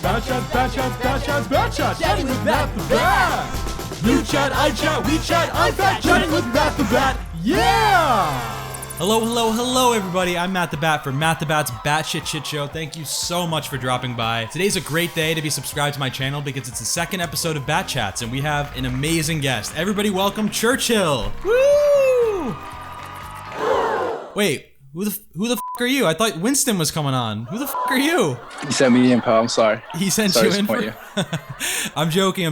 Bat shots. Chatting with MattTheBat. You chat, I chat, we chat, I'm fat. Chatting with MattTheBat. Yeah! Hello, everybody. I'm MattTheBat for MattTheBat's Batshit Shit Show. Thank you so much for dropping by. Today's a great day to be subscribed to my channel because it's the second episode of Bat Chats, and we have an amazing guest. Everybody welcome Churchill. Woo! Wait, who the f are you? I thought Winston was coming on. Who the f are you? He sent me in, pal. I'm sorry. He sent you in for... I'm joking.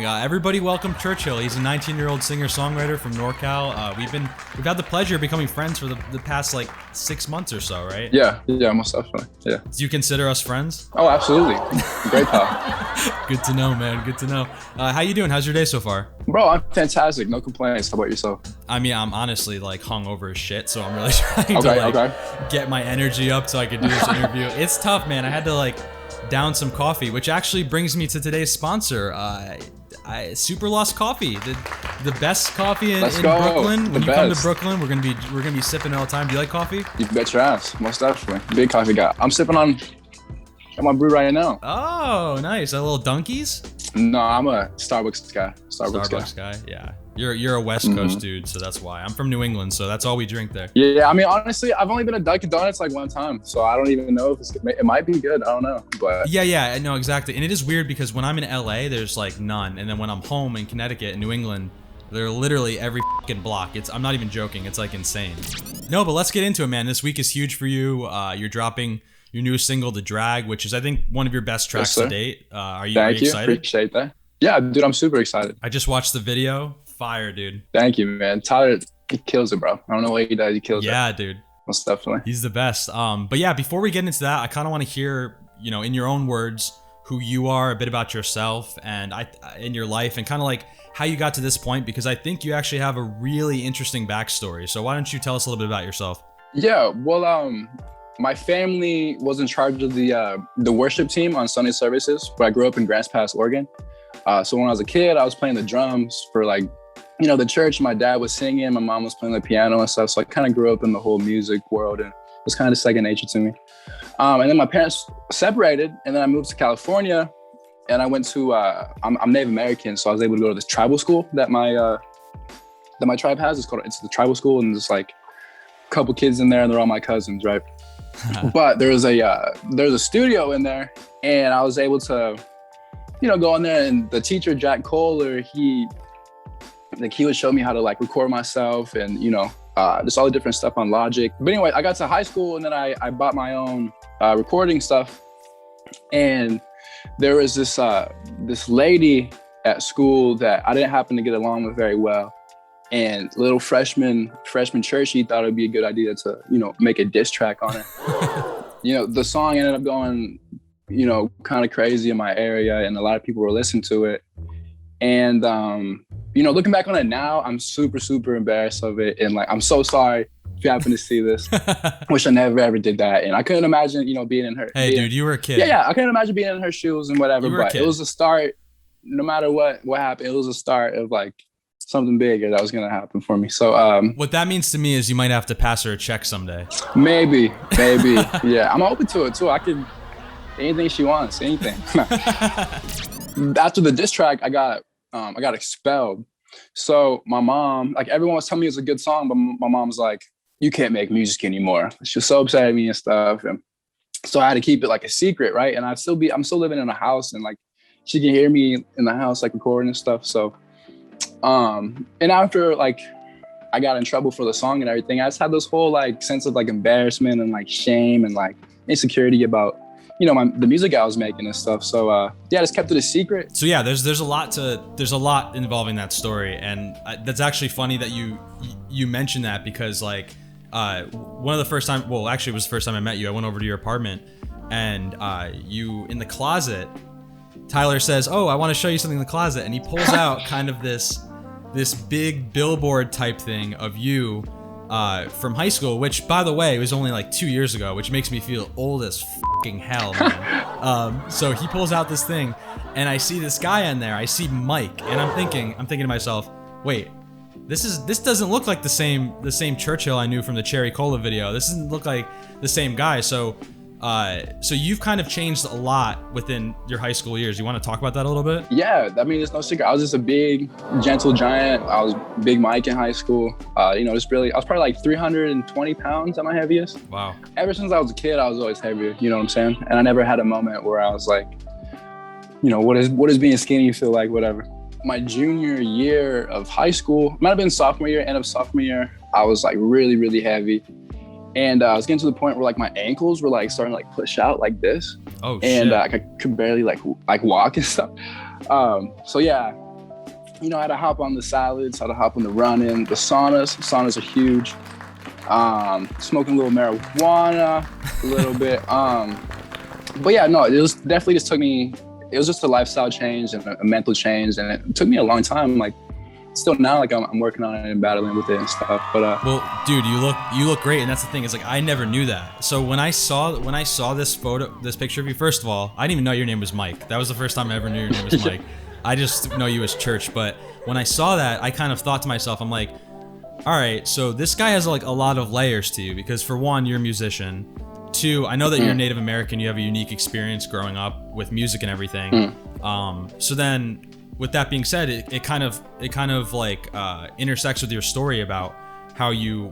Everybody welcome Churchill. He's a 19-year-old singer-songwriter from NorCal. We've had the pleasure of becoming friends for the past, 6 months or so, right? Yeah, most definitely, yeah. Do you consider us friends? Oh, absolutely. Great, pal. Good to know, man. Good to know. How you doing? How's your day so far? Bro, I'm fantastic. No complaints. How about yourself? I mean, I'm honestly, hungover as shit, so I'm really trying to, get my energy up so I could do this interview. It's tough, man. I had to, down some coffee, which actually brings me to today's sponsor, Superlost Coffee, the best coffee in Brooklyn. When you come to Brooklyn, we're gonna be sipping it all the time. Do you like coffee? You bet your ass, most definitely. Big coffee guy. I'm sipping on my brew right now. Oh, nice. A little Dunkies? No, I'm a Starbucks guy. Starbucks guy. Yeah. You're a West Coast dude, so that's why. I'm from New England, so that's all we drink there. Yeah, I mean, honestly, I've only been to Dunkin' Donuts one time, so I don't even know if it might be good. I don't know, but yeah, no, exactly. And it is weird because when I'm in LA, there's none, and then when I'm home in Connecticut, in New England, they're literally every fucking block. I'm not even joking. It's insane. No, but let's get into it, man. This week is huge for you. You're dropping your newest single, "The Drag," which is, I think, one of your best tracks to date. Are you excited? Appreciate that. Yeah, dude, I'm super excited. I just watched the video. Fire, dude. Thank you, man. Tyler, he kills it, bro. I don't know what he does. He kills it. Yeah, dude. Most definitely. He's the best. But yeah, before we get into that, I kind of want to hear, in your own words, who you are, a bit about yourself and in your life, and kind of how you got to this point, because I think you actually have a really interesting backstory. So why don't you tell us a little bit about yourself? Yeah, well, my family was in charge of the worship team on Sunday services, where I grew up in Grants Pass, Oregon. So when I was a kid, I was playing the drums for the church. My dad was singing, my mom was playing the piano and stuff. So I kind of grew up in the whole music world, and it was kind of second nature to me. And then my parents separated, and then I moved to California, and I went to, I'm Native American, so I was able to go to this tribal school that my tribe has. It's the tribal school, and there's a couple kids in there, and they're all my cousins, right? But there's a studio in there, and I was able to, go in there, and the teacher, Jack Kohler, he would show me how to record myself and, just all the different stuff on Logic. But anyway, I got to high school, and then I bought my own recording stuff. And there was this lady at school that I didn't happen to get along with very well. And little freshman church, she thought it'd be a good idea to, make a diss track on her. The song ended up going, kind of crazy in my area, and a lot of people were listening to it. And, looking back on it now, I'm super, super embarrassed of it. And I'm so sorry if you happen to see this. Wish I never ever did that. And I couldn't imagine, being in her. Hey, dude, you were a kid. Yeah, I couldn't imagine being in her shoes and whatever. But it was a start. No matter what happened, it was a start of something bigger that was gonna happen for me. So what that means to me is you might have to pass her a check someday. Maybe. Yeah, I'm open to it too. I could anything she wants, anything. After the diss track, I got expelled. So my mom, everyone was telling me it was a good song, but my mom's like, "You can't make music anymore." She was so upset at me and stuff, and so I had to keep it a secret, right? And I'm still living in a house, and she can hear me in the house recording and stuff. So and after I got in trouble for the song and everything, I just had this whole sense of embarrassment and shame and insecurity about the music I was making and stuff. So I just kept it a secret. So yeah, there's a lot involving that story, and that's actually funny that you mentioned that, because one of the first time, well, actually it was the first time I met you, I went over to your apartment, and you in the closet, Tyler says, "Oh, I want to show you something in the closet," and he pulls out kind of this big billboard type thing of you from high school, which, by the way, was only 2 years ago, which makes me feel old as fucking hell, man. So he pulls out this thing, and I see this guy on there. I see Mike, and I'm thinking to myself, wait, this doesn't look like the same Churchill I knew from the Cherry Cola video. This doesn't look like the same guy. So So you've kind of changed a lot within your high school years. You want to talk about that a little bit? Yeah, I mean, it's no secret. I was just a big, gentle giant. I was Big Mike in high school. I was probably like 320 pounds at my heaviest. Wow. Ever since I was a kid, I was always heavier, you know what I'm saying? And I never had a moment where I was like, what is being skinny feel like, whatever. My junior year of high school, might have been sophomore year, end of sophomore year, I was like really, really heavy. And I was getting to the point where like my ankles were like starting to like push out like this. Oh, shit. And I could barely like walk and stuff. So yeah, I had to hop on the salads, had to hop on the running, the saunas. Saunas are huge. Smoking a little marijuana, a little bit. But yeah, no, it was definitely it was just a lifestyle change and a mental change. And it took me a long time. Like still now, like I'm working on it and battling with it and stuff. But well, dude, you look great, and that's the thing. Is like I never knew that. So when I saw this picture of you, first of all, I didn't even know your name was Mike. That was the first time I ever knew your name was Mike. I just know you as Church. But when I saw that, I kind of thought to myself, I'm like, all right, so this guy has like a lot of layers to you, because for one, you're a musician. Two, I know that you're Native American. You have a unique experience growing up with music and everything. So then, with that being said, it kind of like intersects with your story about how your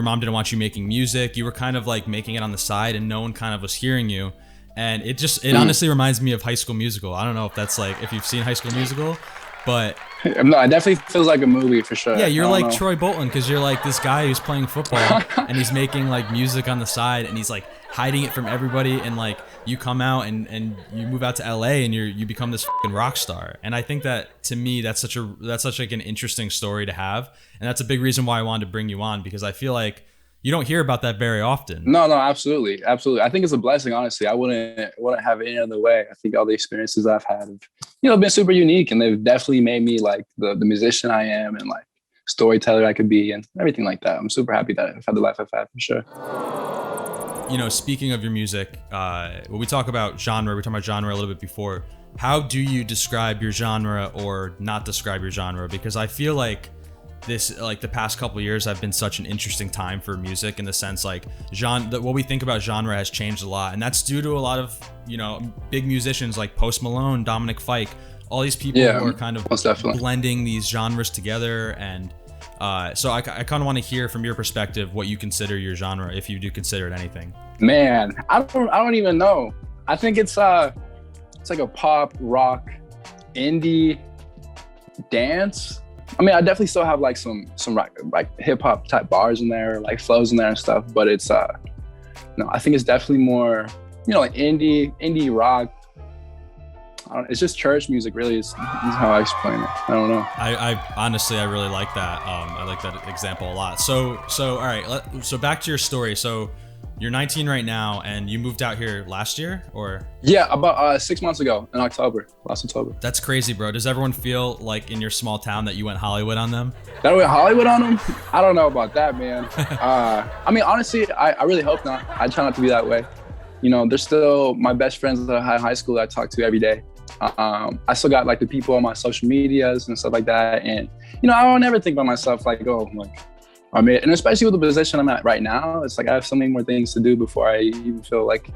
mom didn't want you making music. You were kind of like making it on the side, and no one kind of was hearing you. And it honestly reminds me of High School Musical. I don't know if that's like if you've seen High School Musical, but no, it definitely feels like a movie for sure. Yeah, you're like Troy Bolton, because you're like this guy who's playing football and he's making like music on the side, and he's like hiding it from everybody, and like you come out and you move out to LA and you become this fucking rock star. And I think that, to me, that's such like an interesting story to have, and that's a big reason why I wanted to bring you on, because I feel like you don't hear about that very often. No, absolutely. I think it's a blessing, honestly. I wouldn't have it any other way. I think all the experiences I've had have, been super unique, and they've definitely made me like the musician I am, and like storyteller I could be, and everything like that. I'm super happy that I've had the life I've had, for sure. Speaking of your music, when we talk about genre, we talked about genre a little bit before. How do you describe your genre or not describe your genre? Because I feel like the past couple of years have been such an interesting time for music, in the sense like what we think about genre has changed a lot, and that's due to a lot of big musicians like Post Malone, Dominic Fike, all these people who are kind of blending these genres together. And so I kind of want to hear from your perspective what you consider your genre, if you do consider it anything. Man, I don't even know. I think it's like a pop, rock, indie, dance. I mean, I definitely still have like some rock, like hip hop type bars in there, like flows in there and stuff. But it's no, I think it's definitely more like indie rock. It's just church music, really. Is how I explain it. I don't know. I honestly, I really like that. I like that example a lot. So all right. So back to your story. So you're 19 right now, and you moved out here last year, or? Yeah, about 6 months ago, in last October. That's crazy, bro. Does everyone feel like in your small town that you went Hollywood on them? That I went Hollywood on them? I don't know about that, man. I mean, honestly, I really hope not. I try not to be that way. There's still my best friends that I had in high school that I talk to every day. I still got like the people on my social medias and stuff like that, and I don't ever think about myself like, oh, like I mean, and especially with the position I'm at right now, it's like I have so many more things to do before I even feel like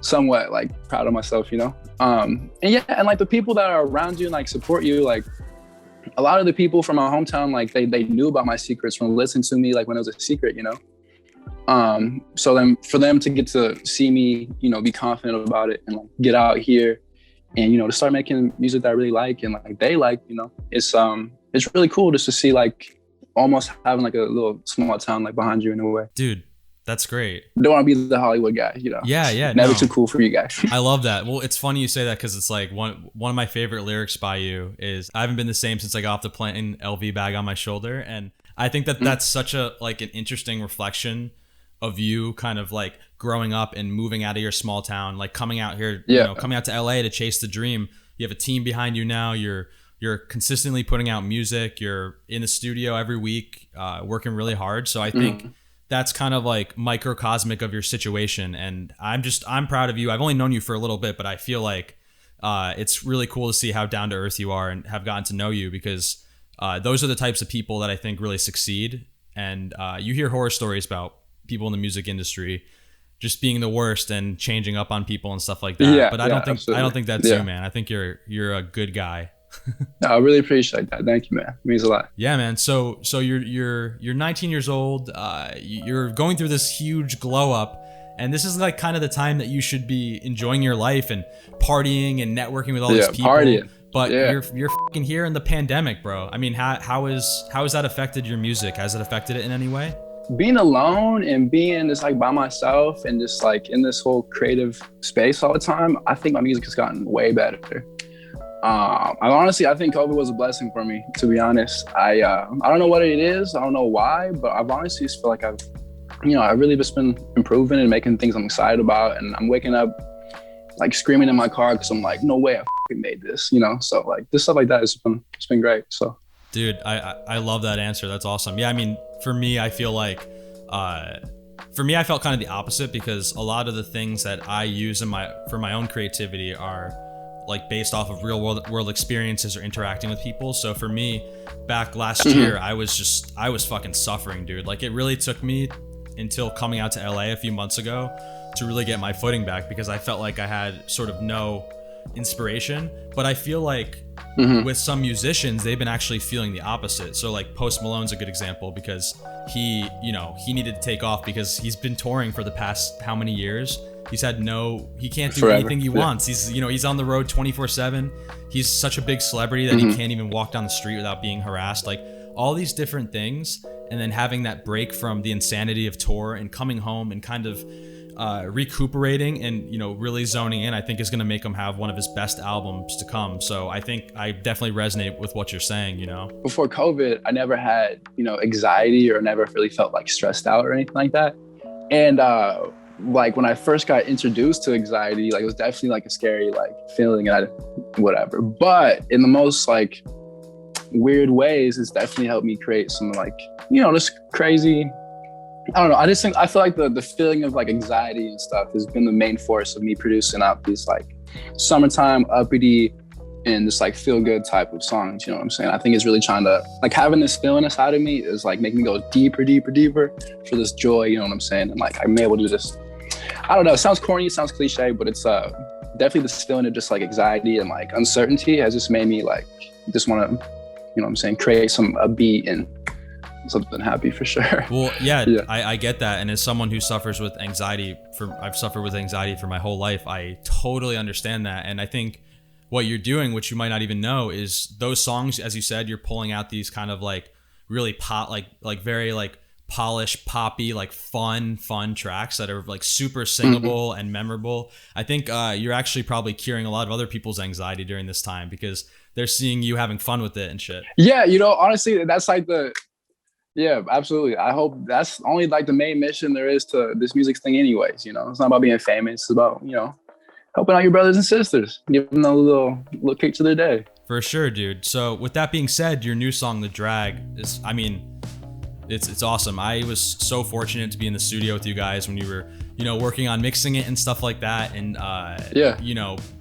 somewhat like proud of myself, and yeah, and like the people that are around you and like support you, like a lot of the people from my hometown, like they knew about my secrets from listening to me like when it was a secret, so then for them to get to see me, be confident about it and like get out here and to start making music that I really like and like they like, it's really cool just to see like almost having like a little small town like behind you in a way. Dude, that's great. Don't want to be the Hollywood guy, Yeah. Never too cool for you guys. I love that. Well, it's funny you say that, because it's like one of my favorite lyrics by you is, I haven't been the same since I got off the plane, LV bag on my shoulder. And I think that that's such a like an interesting reflection of you kind of like growing up and moving out of your small town, like coming out here, coming out to LA to chase the dream. You have a team behind you now. You're consistently putting out music. You're in the studio every week, working really hard. So I think that's kind of like microcosmic of your situation. And I'm proud of you. I've only known you for a little bit, but I feel like it's really cool to see how down to earth you are and have gotten to know you, because those are the types of people that I think really succeed. And you hear horror stories about people in the music industry just being the worst and changing up on people and stuff like that. Yeah, but I don't think that's yeah. you, man. I think you're a good guy. No, I really appreciate that. Thank you, man. It means a lot. Yeah, man. So you're 19 years old. You're going through this huge glow up, and this is like kind of the time that you should be enjoying your life and partying and networking with all these people. Partying. But you're fucking here in the pandemic, bro. I mean, how has that affected your music? Has it affected it in any way? Being alone and being just like by myself and just like in this whole creative space all the time, I think my music has gotten way better. I think COVID was a blessing for me, to be honest. I don't know what it is. I don't know why, but I've honestly just feel like I've really just been improving and making things I'm excited about. And I'm waking up like screaming in my car because I'm like, no way I fucking made this, So like this stuff like that it's been great. So. Dude, I love that answer. That's awesome. Yeah, I mean, for me, I feel like, I felt kind of the opposite because a lot of the things that I use for my own creativity are like based off of real world experiences or interacting with people. So for me, back last year, I was fucking suffering, dude. Like it really took me until coming out to LA a few months ago to really get my footing back because I felt like I had sort of no inspiration. But I feel like with some musicians, they've been actually feeling the opposite. So like Post Malone's a good example because he needed to take off because he's been touring for the past how many years? He can't do anything he wants. He's on the road 24/7. He's such a big celebrity that he can't even walk down the street without being harassed. Like all these different things. And then having that break from the insanity of tour and coming home and kind of recuperating and really zoning in, I think is going to make him have one of his best albums to come. So I think I definitely resonate with what you're saying. Before COVID, I never had anxiety or never really felt like stressed out or anything like that. And like when I first got introduced to anxiety, like it was definitely like a scary like feeling and whatever. But in the most like weird ways, it's definitely helped me create some like just crazy. I don't know. I feel like the feeling of like anxiety and stuff has been the main force of me producing out these like summertime uppity and just like feel good type of songs. You know what I'm saying? I think it's really trying to like having this feeling inside of me is like making me go deeper for this joy. You know what I'm saying? And like I'm able to just, I don't know. It sounds corny, it sounds cliche, but it's definitely this feeling of just like anxiety and like uncertainty has just made me like just want to, create a beat and something happy for sure. Well, yeah. I get that. And as someone who suffers with anxiety I've suffered with anxiety for my whole life, I totally understand that. And I think what you're doing, which you might not even know, is those songs, as you said, you're pulling out these kind of like really pop, like very like polished, poppy, like fun tracks that are like super singable and memorable. I think you're actually probably curing a lot of other people's anxiety during this time because they're seeing you having fun with it and shit. Yeah, honestly, that's like yeah, absolutely. I hope that's only like the main mission there is to this music thing anyways. It's not about being famous. It's about, helping out your brothers and sisters, giving them a little kick to their day. For sure, dude. So with that being said, your new song, The Drag, is, I mean, it's awesome. I was so fortunate to be in the studio with you guys when you were, working on mixing it and stuff like that. And,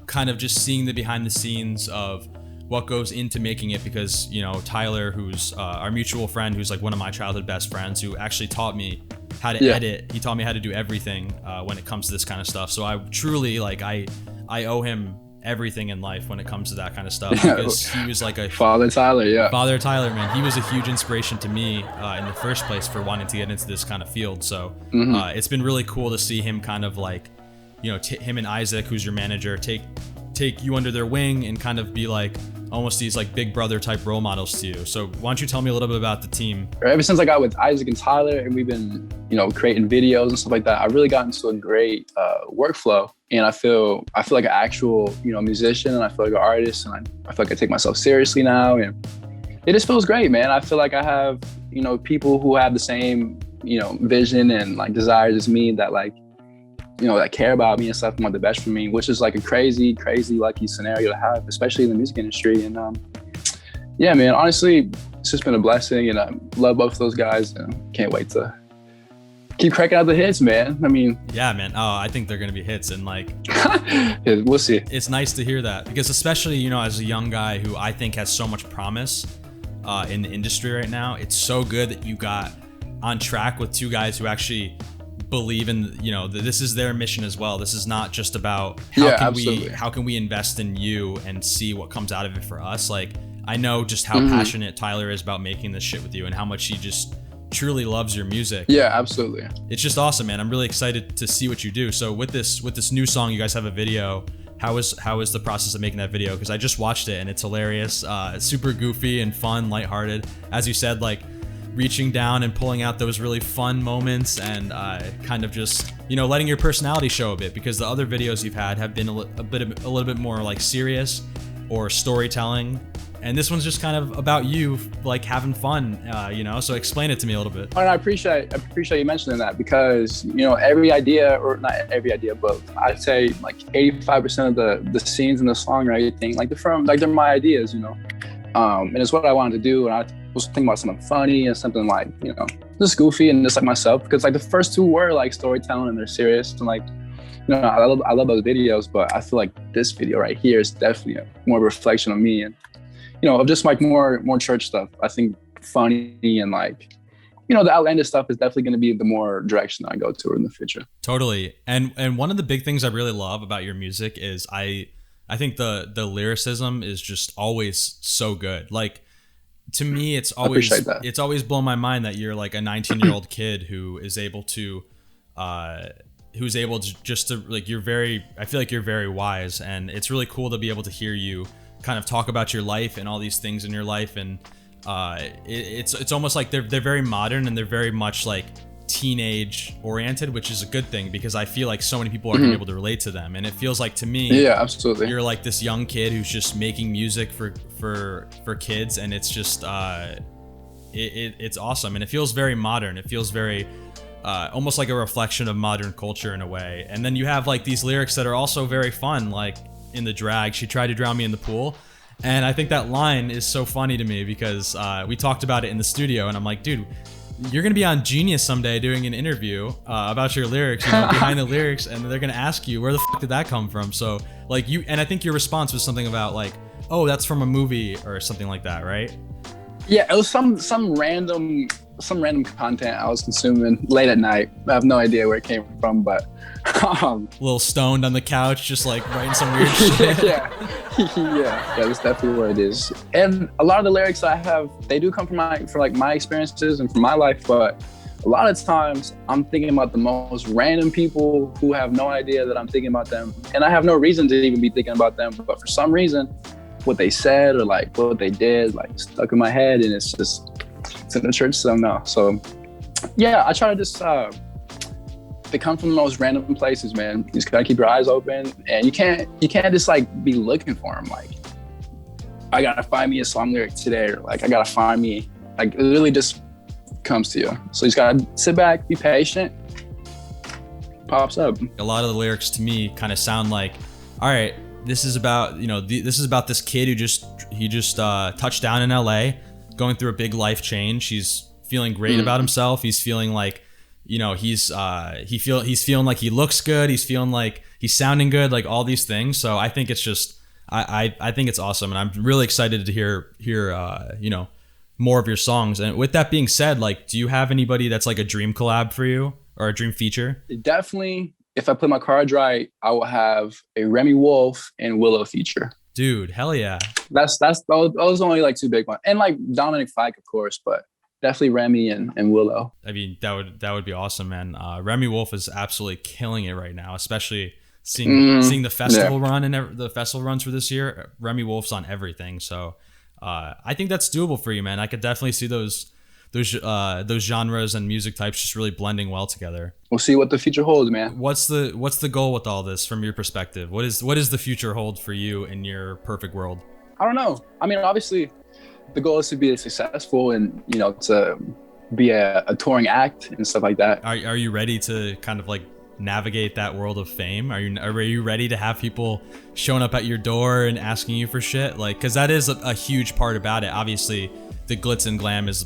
kind of just seeing the behind the scenes of what goes into making it because, Tyler, who's our mutual friend, who's like one of my childhood best friends, who actually taught me how to edit. He taught me how to do everything when it comes to this kind of stuff. So I truly I owe him everything in life when it comes to that kind of stuff because he was like a Father Tyler, man. He was a huge inspiration to me in the first place for wanting to get into this kind of field. So it's been really cool to see him kind of like, him and Isaac, who's your manager, take you under their wing and kind of be like almost these like big brother type role models to you. So why don't you tell me a little bit about the team? Ever since I got with Isaac and Tyler and we've been, creating videos and stuff like that, I really got into a great workflow. And I feel like an actual, musician, and I feel like an artist, and I feel like I take myself seriously now. And it just feels great, man. I feel like I have, people who have the same, vision and like desires as me that like, that care about me and stuff and want the best for me, which is like a crazy, crazy lucky scenario to have, especially in the music industry. And yeah, man, honestly, it's just been a blessing, and I love both of those guys and can't wait to keep cracking out the hits, man. I mean, yeah, man. Oh, I think they're gonna be hits, and like, we'll see. It's nice to hear that because especially, as a young guy who I think has so much promise in the industry right now, it's so good that you got on track with two guys who actually believe in, this is their mission as well. This is not just about how can we invest in you and see what comes out of it for us. Like, I know just how passionate Tyler is about making this shit with you and how much he just truly loves your music. Yeah, absolutely. It's just awesome, man. I'm really excited to see what you do. So with this new song, you guys have a video. How is the process of making that video? Because I just watched it and it's hilarious. It's super goofy and fun, lighthearted. As you said, like reaching down and pulling out those really fun moments and kind of just letting your personality show a bit, because the other videos you've had have been a little bit more like serious or storytelling. And this one's just kind of about you, like having fun, So explain it to me a little bit. And I appreciate you mentioning that, because every idea, or not every idea, but I'd say like 85% of the scenes in the song or anything, like they're my ideas, and it's what I wanted to do. And I was thinking about something funny and something like just goofy and just like myself, because like the first two were like storytelling and they're serious and like. I love those videos, but I feel like this video right here is definitely more of a reflection of me and. Of just like more church stuff. I think funny and like, the outlandish stuff is definitely going to be the more direction I go to in the future. Totally. And one of the big things I really love about your music is I think the lyricism is just always so good. Like, to me, it's always blown my mind that you're like a 19-year-old kid who is able to, I feel like you're very wise, and it's really cool to be able to hear you kind of talk about your life and all these things in your life. And it's almost like they're very modern and they're very much like teenage oriented, which is a good thing, because I feel like so many people are gonna be able to relate to them. And it feels like, to me, yeah, absolutely, you're like this young kid who's just making music for kids, and it's just it's awesome, and it feels very modern. It feels very almost like a reflection of modern culture in a way. And then you have like these lyrics that are also very fun, like in the drag, she tried to drown me in the pool. And I think that line is so funny to me, because we talked about it in the studio, and I'm like, dude, you're gonna be on Genius someday doing an interview about your lyrics, behind the lyrics, and they're gonna ask you, where the fuck did that come from? So like and I think your response was something about like, oh, that's from a movie or something like that, right? Yeah, it was some random content I was consuming late at night. I have no idea where it came from, but a little stoned on the couch, just like writing some weird shit. yeah, that's definitely what it is. And a lot of the lyrics I have, they do come from my experiences and from my life, but a lot of times I'm thinking about the most random people who have no idea that I'm thinking about them, and I have no reason to even be thinking about them, but for some reason what they said or like what they did like stuck in my head, and it's in the church somehow. So yeah, I try to just they come from the most random places, man. You just gotta keep your eyes open, and you can't just like be looking for them. Like, I gotta find me a song lyric today, or like I gotta find me, like it really just comes to you. So you just gotta sit back, be patient, pops up. A lot of the lyrics to me kind of sound like, all right, this is about this is about this kid who just touched down in LA, going through a big life change. He's feeling great about himself. He's feeling like, he's feeling like he looks good. He's feeling like he's sounding good, like all these things. So I think it's just, I think it's awesome. And I'm really excited to hear more of your songs. And with that being said, like, do you have anybody that's like a dream collab for you or a dream feature? Definitely. If I put my cards right, I will have a Remy Wolf and Willow feature. Dude, hell yeah. Those are only like two big ones. And like Dominic Fike, of course, but definitely Remy and Willow. I mean, that would be awesome, man. Remy Wolf is absolutely killing it right now, especially seeing the festival run and the festival runs for this year. Remy Wolf's on everything. So I think that's doable for you, man. I could definitely see those genres and music types just really blending well together. We'll see what the future holds, man. What's the goal with all this from your perspective? What is the future hold for you in your perfect world? I don't know. I mean, obviously the goal is to be successful and, to be a touring act and stuff like that. Are you ready to kind of like navigate that world of fame? Are you ready to have people showing up at your door and asking you for shit? Like, cause that is a huge part about it. Obviously the glitz and glam is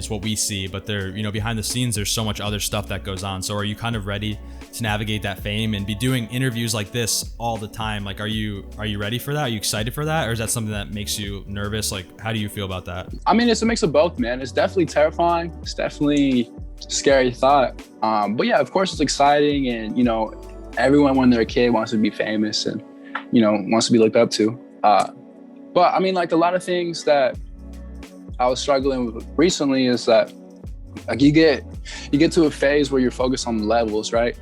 what we see, but there, behind the scenes, there's so much other stuff that goes on. So are you kind of ready to navigate that fame and be doing interviews like this all the time. Like, are you ready for that? Are you excited for that? Or is that something that makes you nervous? Like, how do you feel about that? I mean, it's a mix of both, man. It's definitely terrifying. It's definitely a scary thought. But yeah, of course it's exciting. And, you know, everyone when they're a kid wants to be famous and, you know, wants to be looked up to. But I mean, like a lot of things that I was struggling with recently is that like you get to a phase where you're focused on levels, right?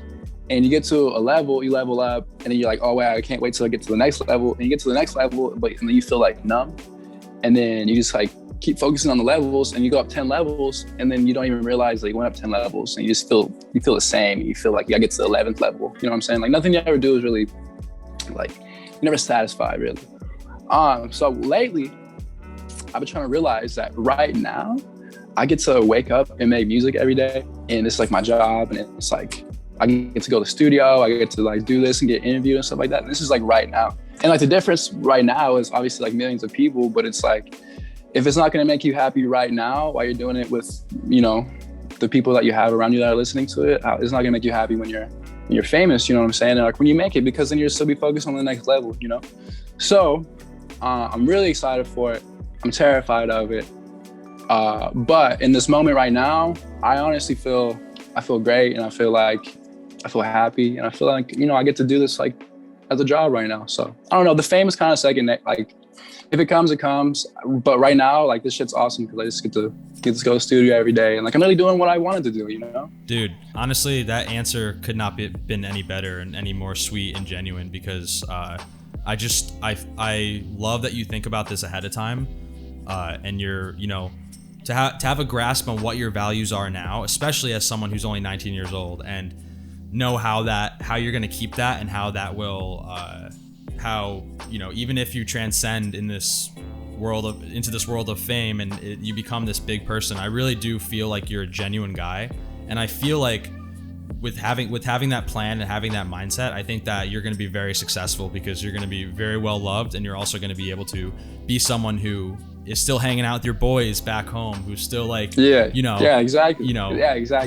And you get to a level, you level up, and then you're like, oh wow, I can't wait till I get to the next level. And you get to the next level, but and then you feel like numb. And then you just like keep focusing on the levels, and you go up 10 levels, and then you don't even realize that you went up 10 levels, and you feel the same. You feel like you gotta get to the 11th level. You know what I'm saying? Like nothing you ever do is really like you're never satisfied really. So lately, I've been trying to realize that right now, I get to wake up and make music every day, and it's like my job, and it's like I get to go to the studio, I get to like do this and get interviewed and stuff like that. And this is like right now, and like the difference right now is obviously like millions of people, but it's like if it's not going to make you happy right now while you're doing it with, you know, the people that you have around you that are listening to it, it's not going to make you happy when you're famous. You know what I'm saying? And like when you make it, because then you'll still be focused on the next level. You know, so I'm really excited for it. I'm terrified of it. But in this moment right now, I honestly feel great, and I feel happy, and I feel like, you know, I get to do this like as a job right now. So I don't know, the fame is kind of second, like if it comes, it comes. But right now, like this shit's awesome because I just get to go to the studio every day, and like I'm really doing what I wanted to do, you know? Dude, honestly, that answer could not been any better and any more sweet and genuine, because I love that you think about this ahead of time, and you're, you know, to have a grasp on what your values are now, especially as someone who's only 19 years old, and know how you're going to keep that, and how that will, how, you know, even if you transcend into this world of fame and you become this big person, I really do feel like you're a genuine guy. And I feel like with having that plan and having that mindset, I think that you're going to be very successful, because you're going to be very well loved, and you're also going to be able to be someone who is still hanging out with your boys back home, who's still like, you know,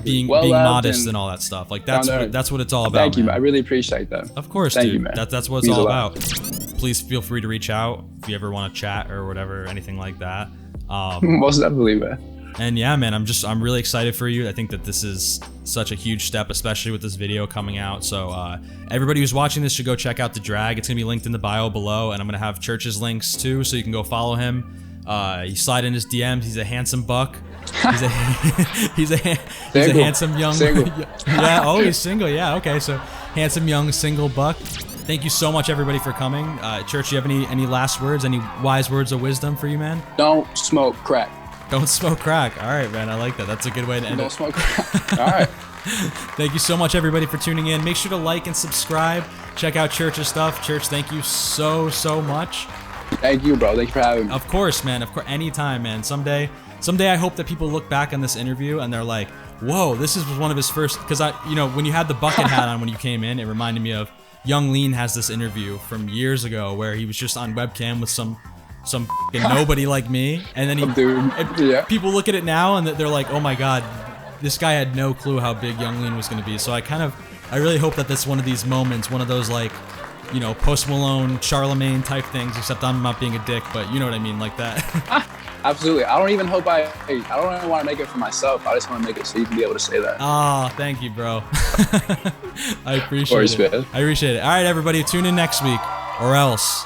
being modest and all that stuff. Like that's what it's all about. Thank you, man. I really appreciate that. Of course, Thank dude. you, man. That's what it's all about. Please feel free to reach out if you ever want to chat or whatever, anything like that. Most definitely, man. And yeah, man, I'm really excited for you. I think that this is such a huge step, especially with this video coming out. So everybody who's watching this should go check out The Drag. It's gonna be linked in the bio below, and I'm gonna have Church's links too, so you can go follow him. You slide in his DMs. He's a handsome buck. He's a handsome young. Single. Yeah. Oh, he's single. Yeah. Okay. So handsome young single buck. Thank you so much, everybody, for coming. Church, do you have any last words? Any wise words of wisdom for you, man? Don't smoke crack. Don't smoke crack. All right, man. I like that. That's a good way to end it. Don't smoke crack. All right. Thank you so much, everybody, for tuning in. Make sure to like and subscribe. Check out Church's stuff. Church, thank you so much. Thank you, bro. Thank you for having me. Of course, man. Of course. Anytime, man. Someday I hope that people look back on this interview and they're like, whoa, this was one of his first, because when you had the bucket hat on when you came in, it reminded me of Young Lean has this interview from years ago where he was just on webcam with some nobody like me, and then people look at it now and they're like, oh my god, this guy had no clue how big Young Lean was going to be. So I really hope that that's one of these moments, one of those, like, you know, Post Malone, Charlemagne type things, except I'm not being a dick, but you know what I mean, like that. Absolutely. I don't even want to make it for myself. I just want to make it so you can be able to say that. Oh, thank you, bro. I appreciate it. I appreciate it. All right, everybody, tune in next week, or else.